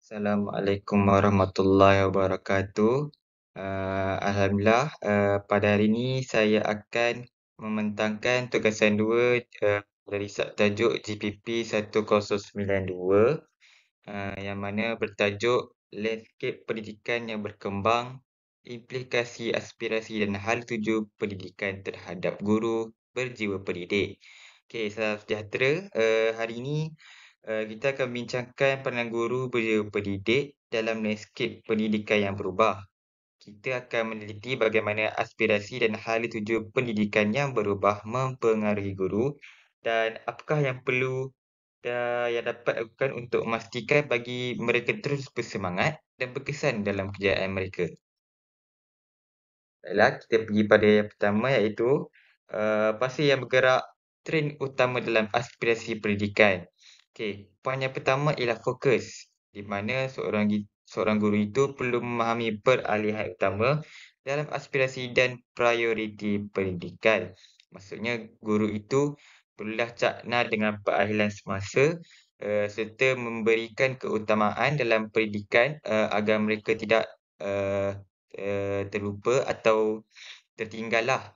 Assalamualaikum warahmatullahi wabarakatuh. Alhamdulillah, pada hari ini saya akan membentangkan tugasan 2 dari tajuk GPP 1092, yang mana bertajuk Landscape Pendidikan yang Berkembang, Implikasi Aspirasi dan Hal Tuju Pendidikan Terhadap Guru Berjiwa Pendidik. Okey, salam sejahtera. Hari ini kita akan bincangkan peranan guru berjiwa pendidik dalam landscape pendidikan yang berubah. Kita akan meneliti bagaimana aspirasi dan hala tuju pendidikan yang berubah mempengaruhi guru dan apakah yang perlu dan yang dapat lakukan untuk memastikan bagi mereka terus bersemangat dan berkesan dalam kerjaan mereka. Baiklah, kita pergi pada yang pertama iaitu fasa yang bergerak trend utama dalam aspirasi pendidikan. Okey, poin yang pertama ialah fokus, di mana seorang guru itu perlu memahami peralihan utama dalam aspirasi dan prioriti pendidikan. Maksudnya guru itu perlulah cakna dengan peralihan semasa serta memberikan keutamaan dalam pendidikan agar mereka tidak uh, terlupa atau tertinggallah.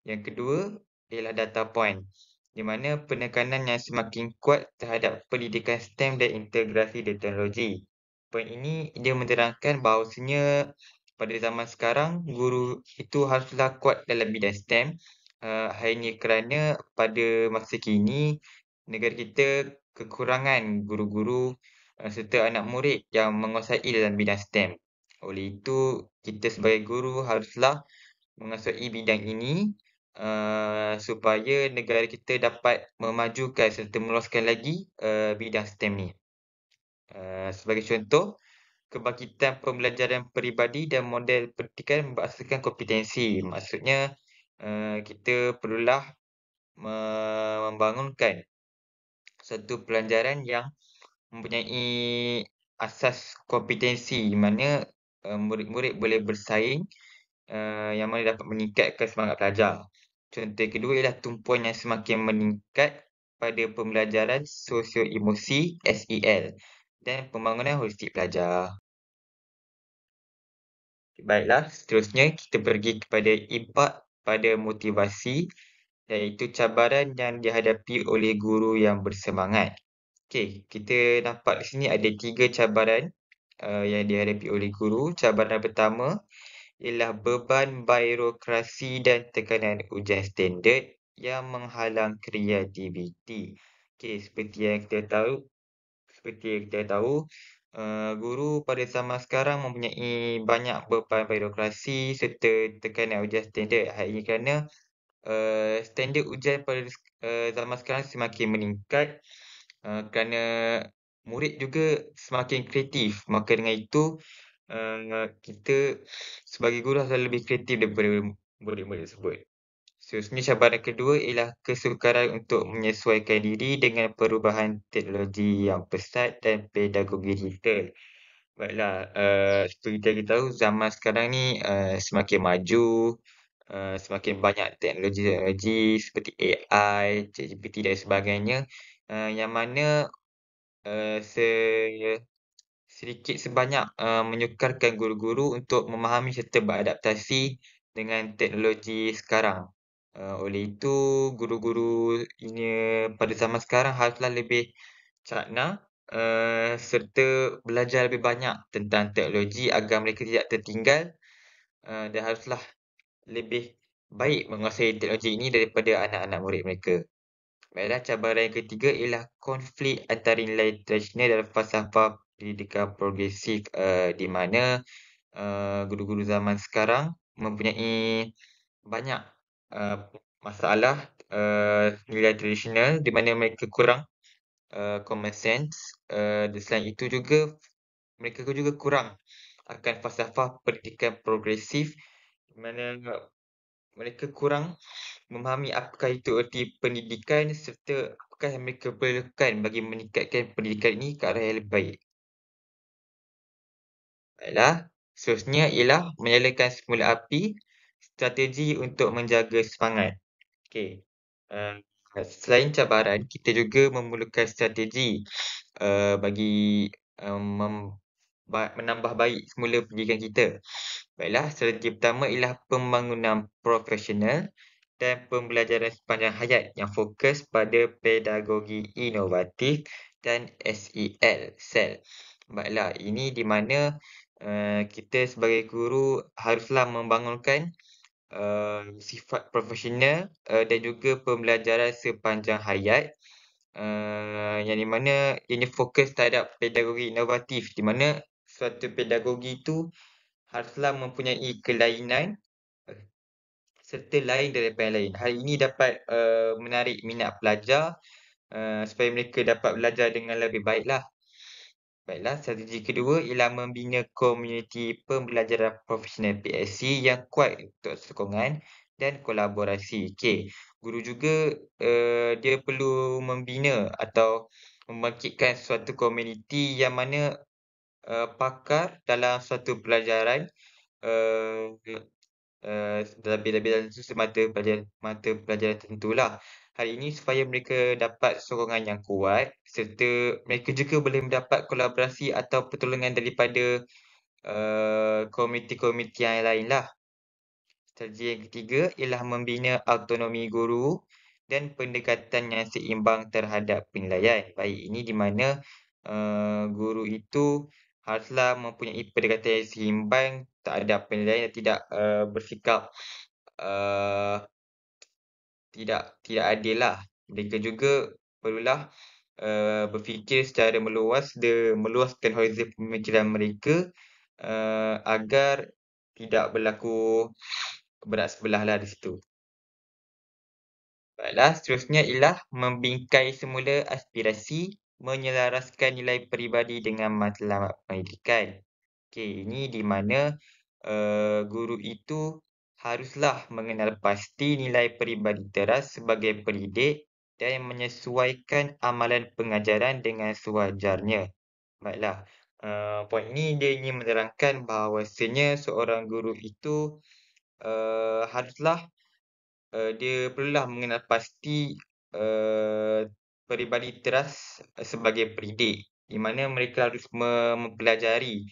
Yang kedua ialah data point, di mana penekanan yang semakin kuat terhadap pendidikan STEM dan integrasi teknologi. Poin ini dia menerangkan bahawasanya pada zaman sekarang guru itu haruslah kuat dalam bidang STEM. Hal ini kerana pada masa kini negara kita kekurangan guru-guru serta anak murid yang menguasai dalam bidang STEM. Oleh itu, kita sebagai guru haruslah menguasai bidang ini supaya negara kita dapat memajukan serta meluaskan lagi bidang STEM ni. Sebagai contoh, kebangkitan pembelajaran peribadi dan model pendidikan berasaskan kompetensi. Maksudnya, kita perlulah membangunkan satu pelajaran yang mempunyai asas kompetensi di mana murid-murid boleh bersaing yang mana dapat meningkatkan semangat belajar. Contoh kedua ialah tumpuan yang semakin meningkat pada pembelajaran sosio-emosi SEL dan pembangunan holistik pelajar. Baiklah, seterusnya kita pergi kepada impak pada motivasi iaitu cabaran yang dihadapi oleh guru yang bersemangat. Okey, kita nampak di sini ada 3 cabaran yang dihadapi oleh guru. Cabaran pertama ialah beban birokrasi dan tekanan ujian standard yang menghalang kreativiti. Okey, seperti yang kita tahu, guru pada zaman sekarang mempunyai banyak beban birokrasi serta tekanan ujian standard. Hal ini kerana standard ujian pada zaman sekarang semakin meningkat kerana murid juga semakin kreatif. Maka dengan itu, kita sebagai guru harus lebih kreatif daripada murid-murid tersebut. Seterusnya cabaran kedua ialah kesukaran untuk menyesuaikan diri dengan perubahan teknologi yang pesat dan pedagogi digital. Baiklah, seperti kita tahu zaman sekarang ni semakin maju, semakin banyak teknologi-teknologi seperti AI, ChatGPT dan sebagainya, yang mana se sedikit sebanyak menyukarkan guru-guru untuk memahami serta beradaptasi dengan teknologi sekarang. Oleh itu, guru-guru ini pada zaman sekarang haruslah lebih cakna serta belajar lebih banyak tentang teknologi agar mereka tidak tertinggal dan haruslah lebih baik menguasai teknologi ini daripada anak-anak murid mereka. Baiklah, cabaran yang ketiga ialah konflik antara nilai tradisional dan falsafah pendidikan progresif di mana guru-guru zaman sekarang mempunyai banyak uh, masalah nilai tradisional di mana mereka kurang common sense dan selain itu juga mereka juga kurang akan falsafah pendidikan progresif di mana mereka kurang memahami apakah itu erti pendidikan serta apakah yang mereka perlukan bagi meningkatkan pendidikan ini ke arah yang lebih baik. Baiklah, seterusnya ialah menyalakan semula api, strategi untuk menjaga semangat. Okey, uh, selain cabaran, kita juga memerlukan strategi bagi menambah baik semula pendidikan kita. Baiklah, strategi pertama ialah pembangunan profesional dan pembelajaran sepanjang hayat yang fokus pada pedagogi inovatif dan SEL. Baiklah, ini di mana kita sebagai guru haruslah membangunkan sifat profesional dan juga pembelajaran sepanjang hayat yang di mana ianya fokus terhadap pedagogi inovatif di mana suatu pedagogi itu haruslah mempunyai kelainan eh, serta lain daripada yang lain. Hal ini dapat menarik minat pelajar supaya mereka dapat belajar dengan lebih baiklah. Baiklah, strategi kedua ialah membina komuniti pembelajaran profesional PSC yang kuat untuk sokongan dan kolaborasi. Okey, guru juga dia perlu membina atau membangkitkan suatu komuniti yang mana pakar dalam suatu pelajaran eee terlebih-lebih dalam mata pelajaran tertentulah. Hal ini supaya mereka dapat sokongan yang kuat serta mereka juga boleh mendapat kolaborasi atau pertolongan daripada komuniti-komuniti yang lainlah. Strategi yang ketiga ialah membina autonomi guru dan pendekatan yang seimbang terhadap penilaian. Baik, ini di mana guru itu haruslah mempunyai pendekatan yang seimbang terhadap penilaian dan tidak bersikap eee, tidak adil lah. Mereka juga perlulah berfikir secara meluaskan horizon pemikiran mereka agar tidak berlaku berat sebelahlah di situ. Baiklah, seterusnya ialah membingkai semula aspirasi, menyelaraskan nilai peribadi dengan matlamat pendidikan. Okey, ini di mana guru itu haruslah mengenal pasti nilai peribadi teras sebagai pendidik dan menyesuaikan amalan pengajaran dengan sewajarnya. Baiklah, poin ini dia ingin menerangkan bahawasanya seorang guru itu haruslah dia perlulah mengenal pasti peribadi teras sebagai pendidik, di mana mereka harus mempelajari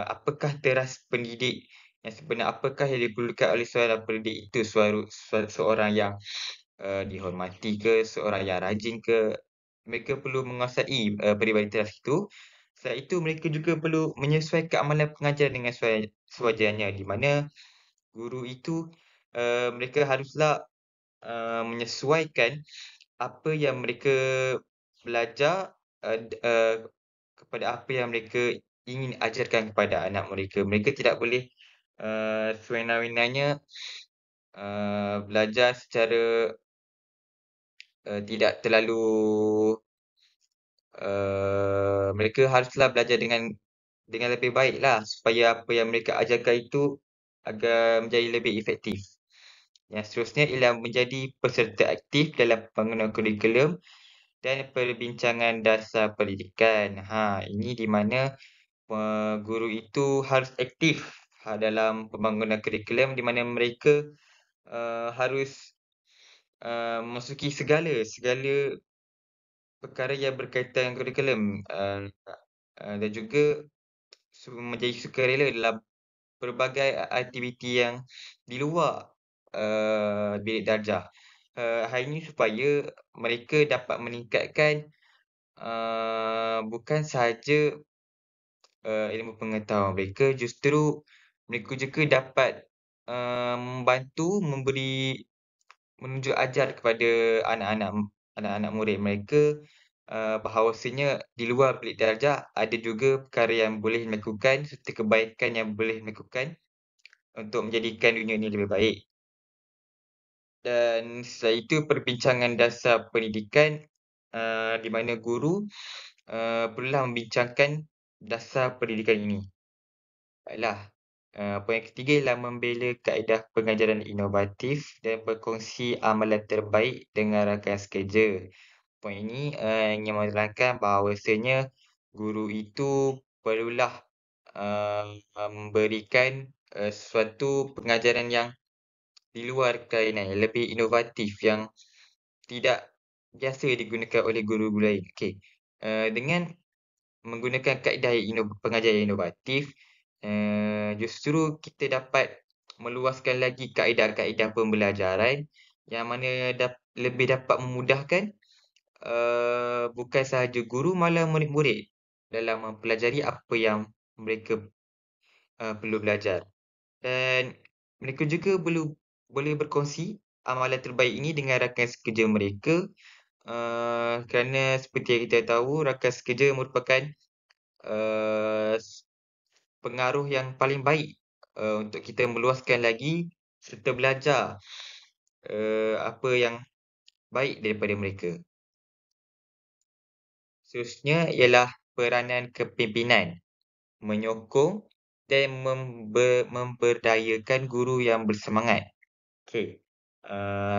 apakah teras pendidik yang sebenar, apakah yang diperlukan oleh seorang pendidik itu, seorang yang dihormati ke, seorang yang rajin ke. Mereka perlu menguasai peribadi teras itu. Selain itu mereka juga perlu menyesuaikan amalan pengajaran dengan sewajarnya, di mana guru itu mereka haruslah menyesuaikan apa yang mereka belajar kepada apa yang mereka ingin ajarkan kepada anak mereka. Mereka tidak boleh sewenang-wenangnya belajar secara tidak terlalu mereka haruslah belajar dengan lebih baiklah supaya apa yang mereka ajarkan itu agar menjadi lebih efektif. Yang seterusnya ialah menjadi peserta aktif dalam pembangunan kurikulum dan perbincangan dasar pendidikan. Ini di mana guru itu harus aktif dalam pembangunan kurikulum di mana mereka harus memasuki segala perkara yang berkaitan dengan kurikulum dan juga menjadi sukarela dalam pelbagai aktiviti yang di luar bilik darjah. Hal ini supaya mereka dapat meningkatkan bukan sahaja ilmu pengetahuan mereka, justru mereka juga dapat membantu menunjuk ajar kepada anak-anak murid mereka bahawasanya di luar bilik darjah ada juga perkara yang boleh dilakukan serta kebaikan yang boleh dilakukan untuk menjadikan dunia ini lebih baik. Dan selain itu perbincangan dasar pendidikan di mana guru perlulah membincangkan dasar pendidikan ini. Baiklah, poin yang ketiga ialah membela kaedah pengajaran inovatif dan berkongsi amalan terbaik dengan rakan sekerja. Poin ini ingin menerangkan bahawasanya guru itu perlulah memberikan sesuatu pengajaran yang di luar kelainan, yang lebih inovatif, yang tidak biasa digunakan oleh guru-guru lain. Okey, dengan menggunakan kaedah pengajaran yang inovatif, justru kita dapat meluaskan lagi kaedah-kaedah pembelajaran yang mana lebih dapat memudahkan, bukan sahaja guru malah murid-murid dalam mempelajari apa yang mereka, perlu belajar. Dan mereka juga boleh berkongsi amalan terbaik ini dengan rakan sekerja mereka, kerana seperti yang kita tahu rakan sekerja merupakan, pengaruh yang paling baik, untuk kita meluaskan lagi serta belajar, apa yang baik daripada mereka. Seterusnya ialah peranan kepimpinan, menyokong dan memberdayakan guru yang bersemangat. Okey,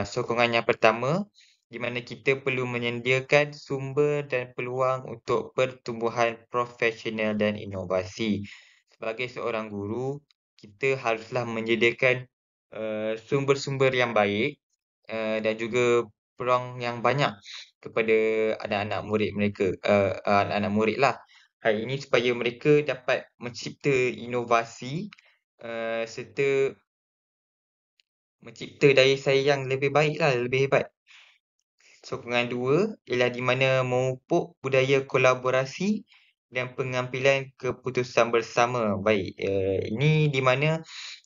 sokongan yang pertama, di mana kita perlu menyediakan sumber dan peluang untuk pertumbuhan profesional dan inovasi. Sebagai seorang guru, kita haruslah menyediakan, sumber-sumber yang baik, dan juga peluang yang banyak kepada anak-anak murid mereka, anak-anak muridlah. Hal ini supaya mereka dapat mencipta inovasi, serta mencipta daya saing yang lebih baiklah, lebih hebat. Sokongan dua ialah di mana memupuk budaya kolaborasi dan pengambilan keputusan bersama. Baik, ini di mana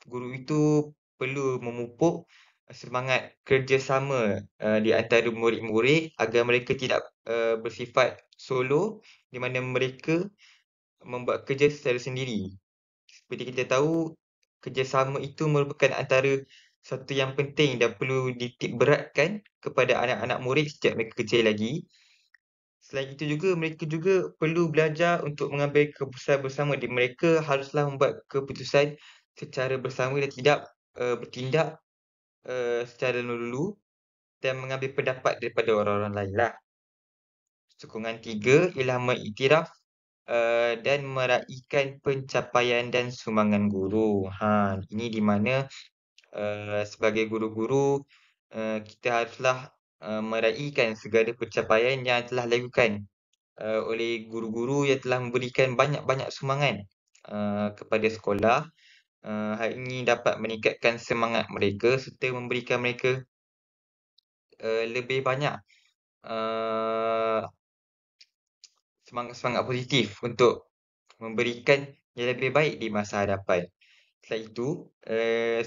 guru itu perlu memupuk semangat kerjasama, di antara murid-murid agar mereka tidak, bersifat solo, di mana mereka membuat kerja secara sendiri. Seperti kita tahu, kerjasama itu merupakan antara satu yang penting dan perlu dititik beratkan kepada anak-anak murid sejak mereka kecil lagi. Selain itu juga, mereka juga perlu belajar untuk mengambil keputusan bersama. Mereka haruslah membuat keputusan secara bersama dan tidak, bertindak, secara lulu dan mengambil pendapat daripada orang-orang lainlah. Sokongan tiga ialah mengiktiraf, dan meraihkan pencapaian dan sumbangan guru. Ini di mana, sebagai guru-guru, kita haruslah, meraihkan segala pencapaian yang telah dilakukan, oleh guru-guru yang telah memberikan banyak-banyak sumbangan, kepada sekolah. Hal ini dapat meningkatkan semangat mereka serta memberikan mereka, lebih banyak, eee, semangat-semangat positif untuk memberikan yang lebih baik di masa hadapan. Selain itu,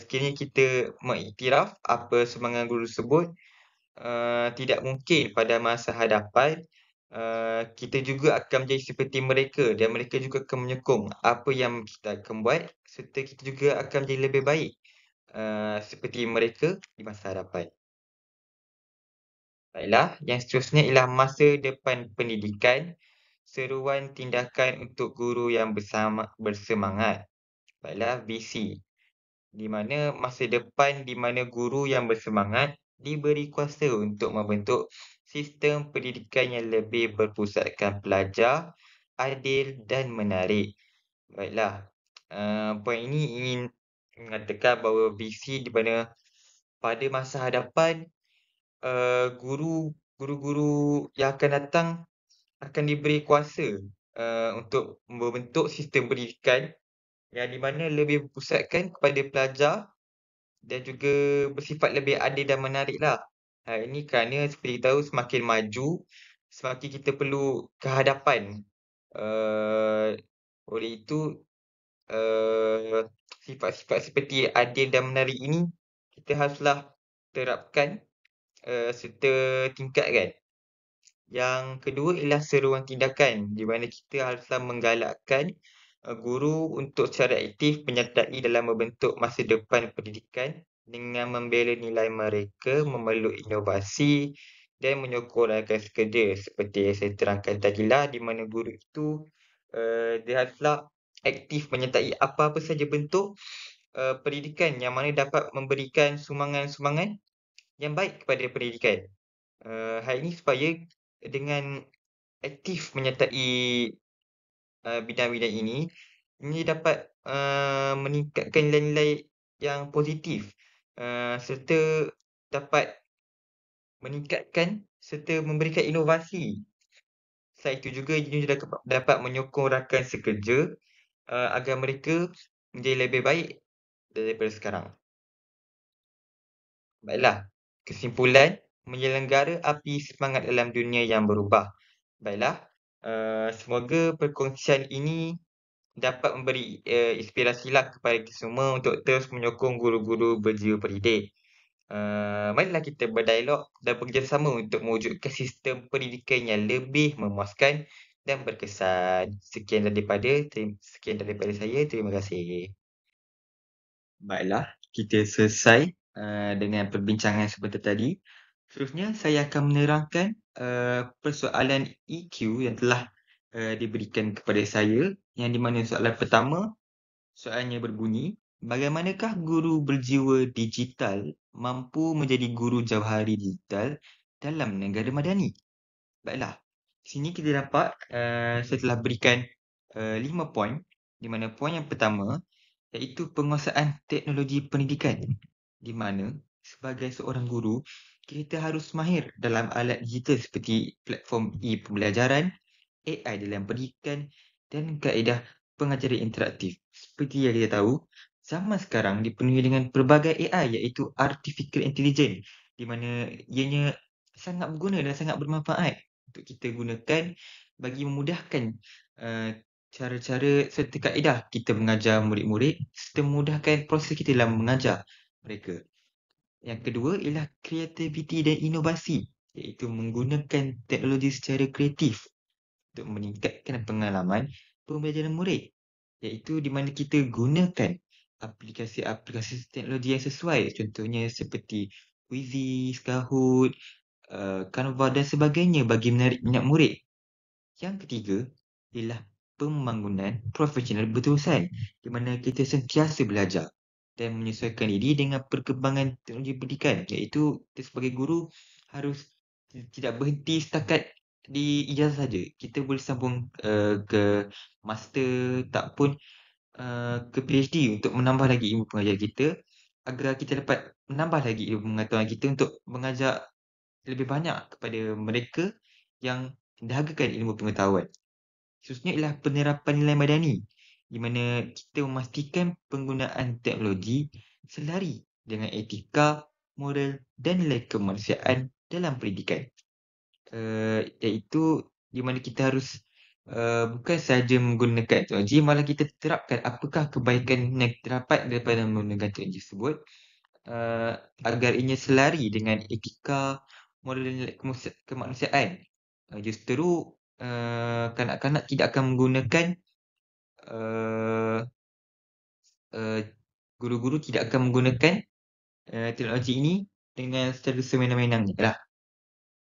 sekiranya kita mengiktiraf apa sumbangan guru tersebut, tidak mungkin pada masa hadapan, kita juga akan menjadi seperti mereka dan mereka juga akan menyokong apa yang kita akan buat serta kita juga akan menjadi lebih baik, seperti mereka di masa hadapan. Baiklah, yang seterusnya ialah masa depan pendidikan, seruan tindakan untuk guru yang bersemangat. Baiklah, visi. Di mana masa depan di mana guru yang bersemangat diberi kuasa untuk membentuk sistem pendidikan yang lebih berpusatkan pelajar, adil dan menarik. Baiklah, poin ini ingin mengatakan bahawa visi di mana pada masa hadapan, guru-guru yang akan datang akan diberi kuasa, untuk membentuk sistem pendidikan yang di mana lebih berpusatkan kepada pelajar dan juga bersifat lebih adil dan menariklah. Ini kerana seperti tahu semakin maju, semakin kita perlu kehadapan. Eee, oleh itu, eee, sifat-sifat seperti adil dan menarik ini kita haruslah terapkan, serta tingkatkan. Yang kedua ialah seruan tindakan, di mana kita haruslah menggalakkan, guru untuk secara aktif menyertai dalam membentuk masa depan pendidikan dengan membela nilai mereka, memeluk inovasi dan menyokong rakan sekerja. Seperti yang saya terangkan tadilah, di mana guru itu, dia haruslah aktif menyertai apa-apa saja bentuk, pendidikan yang mana dapat memberikan sumbangan-sumbangan yang baik kepada pendidikan. Hal ini supaya dengan aktif menyertai, bidang-bidang ini dapat, meningkatkan nilai-nilai yang positif, serta dapat meningkatkan serta memberikan inovasi. Selain itu juga, ianya juga dapat menyokong rakan sekerja, agar mereka menjadi lebih baik daripada sekarang. Baiklah, kesimpulan, menyelenggara api semangat dalam dunia yang berubah. Baiklah, semoga perkongsian ini dapat memberi inspirasilah kepada kita semua untuk terus menyokong guru-guru berjiwa pendidik. Marilah kita berdialog dan bekerjasama untuk mewujudkan sistem pendidikan yang lebih memuaskan dan berkesan. Sekian daripada saya. Terima kasih. Baiklah, kita selesai dengan perbincangan sebentar tadi. Seterusnya, saya akan menerangkan persoalan EQ yang telah diberikan kepada saya, yang di mana soalan pertama, soalannya berbunyi, bagaimanakah guru berjiwa digital mampu menjadi guru jauhari digital dalam negara madani? Baiklah, sini kita dapat saya telah berikan 5 poin, di mana poin yang pertama iaitu penguasaan teknologi pendidikan, di mana sebagai seorang guru, kita harus mahir dalam alat digital seperti platform e-pembelajaran, AI dalam pendidikan dan kaedah pengajaran interaktif. Seperti yang kita tahu, zaman sekarang dipenuhi dengan pelbagai AI iaitu Artificial Intelligence, di mana ianya sangat berguna dan sangat bermanfaat untuk kita gunakan bagi memudahkan uh, cara-cara serta kaedah kita mengajar murid-murid serta memudahkan proses kita dalam mengajar mereka. Yang kedua ialah kreativiti dan inovasi, iaitu menggunakan teknologi secara kreatif untuk meningkatkan pengalaman pembelajaran murid, iaitu di mana kita gunakan aplikasi-aplikasi teknologi yang sesuai, contohnya seperti Quizzes, Kahoot, Canva dan sebagainya bagi menarik minat murid. Yang ketiga ialah pembangunan profesional berterusan, di mana kita sentiasa belajar dan menyesuaikan diri dengan perkembangan teknologi pendidikan, iaitu kita sebagai guru harus tidak berhenti setakat di ijazah saja. Kita boleh sambung ke master tak pun ke PhD untuk menambah lagi ilmu pengajaran kita, agar kita dapat menambah lagi ilmu pengetahuan kita untuk mengajar lebih banyak kepada mereka yang dahagakan ilmu pengetahuan. Seterusnya ialah penerapan nilai madani, di mana kita memastikan penggunaan teknologi selari dengan etika, moral dan nilai kemanusiaan dalam pendidikan. Iaitu di mana kita harus bukan sahaja menggunakan teknologi, malah kita terapkan apakah kebaikan yang terdapat daripada menggunakan teknologi tersebut, agar ianya selari dengan etika, moral dan nilai kemanusiaan. Justru kanak-kanak tidak akan menggunakan uh, uh, guru-guru tidak akan menggunakan teknologi ini dengan secara semena-menanya lah.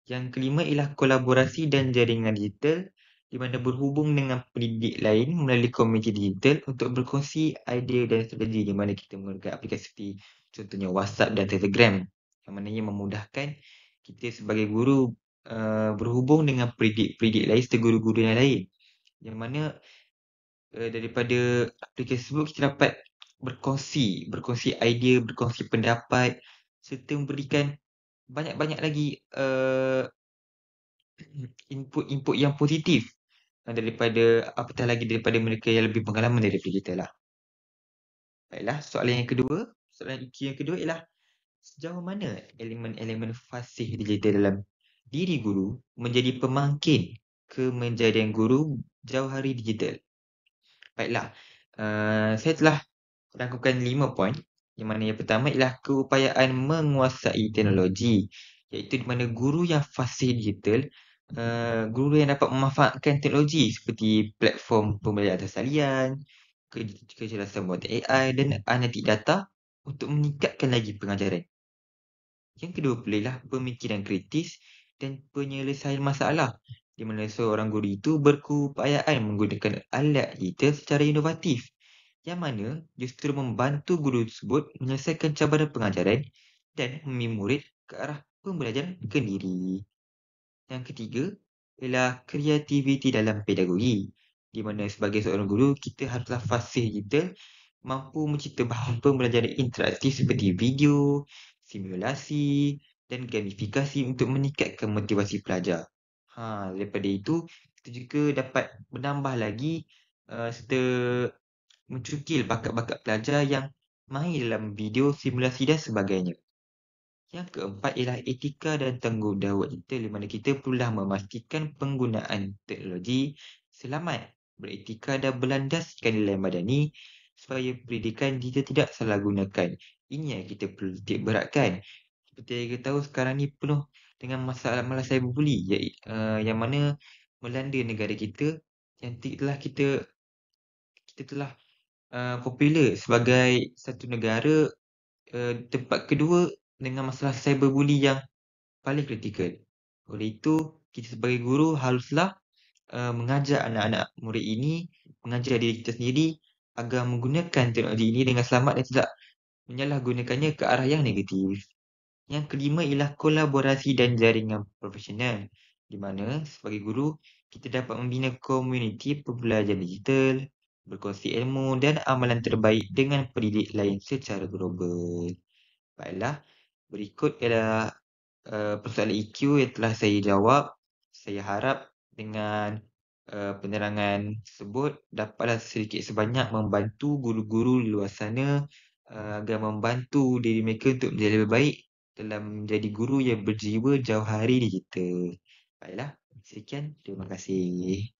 Yang kelima ialah kolaborasi dan jaringan digital, di mana berhubung dengan pendidik lain melalui komuniti digital untuk berkongsi idea dan strategi, di mana kita menggunakan aplikasi seperti contohnya WhatsApp dan Telegram, yang mananya memudahkan kita sebagai guru berhubung dengan pendidik lain serta guru-guru yang lain, yang mana daripada aplikasi tersebut kita dapat berkongsi idea, berkongsi pendapat serta memberikan banyak-banyak lagi input yang positif apatah lagi daripada mereka yang lebih pengalaman daripada kita lah. Baiklah, soalan IQ yang kedua ialah sejauh mana elemen-elemen fasih digital dalam diri guru menjadi pemangkin kemenjadian guru jauhari digital. Baiklah, saya telah rangkumkan 5 poin, yang mana yang pertama ialah keupayaan menguasai teknologi, iaitu di mana guru yang fasih digital, guru yang dapat memanfaatkan teknologi seperti platform pembelajaran atas talian, kecerdasan buatan AI dan analitik data untuk meningkatkan lagi pengajaran. Yang kedua pula ialah pemikiran kritis dan penyelesaian masalah, di mana seorang guru itu berkeupayaan menggunakan alat digital secara inovatif, yang mana justru membantu guru tersebut menyelesaikan cabaran pengajaran dan membimbing murid ke arah pembelajaran kendiri. Yang ketiga ialah kreativiti dalam pedagogi, di mana sebagai seorang guru kita haruslah fasih digital, mampu mencipta bahan pembelajaran interaktif seperti video, simulasi dan gamifikasi untuk meningkatkan motivasi pelajar. Daripada itu, Kita juga dapat menambah lagi serta mencukil bakat-bakat pelajar yang mahir dalam video, simulasi dan sebagainya. Yang keempat ialah etika dan tanggungjawab kita, di mana kita perlulah memastikan penggunaan teknologi selamat, beretika dan berlandaskan nilai madani supaya pendidikan kita tidak salah gunakan. Ini yang kita perlu titik beratkan. Seperti yang kita tahu sekarang ni penuh dengan masalah cyberbully yang mana melanda negara kita yang kita telah popular sebagai satu negara tempat kedua dengan masalah cyberbully yang paling kritikal. Oleh itu, kita sebagai guru haruslah mengajar anak-anak murid ini, mengajar diri kita sendiri agar menggunakan teknologi ini dengan selamat dan tidak menyalahgunakannya ke arah yang negatif. Yang kelima ialah kolaborasi dan jaringan profesional, di mana sebagai guru kita dapat membina komuniti pembelajaran digital, berkongsi ilmu dan amalan terbaik dengan pendidik lain secara global. Baiklah, berikut ialah persoalan EQ yang telah saya jawab. Saya harap dengan penerangan tersebut dapatlah sedikit sebanyak membantu guru-guru di luar sana agar membantu diri mereka untuk menjadi lebih baik dalam menjadi guru yang berjiwa jauhari digital. Baiklah, sekian. Terima kasih.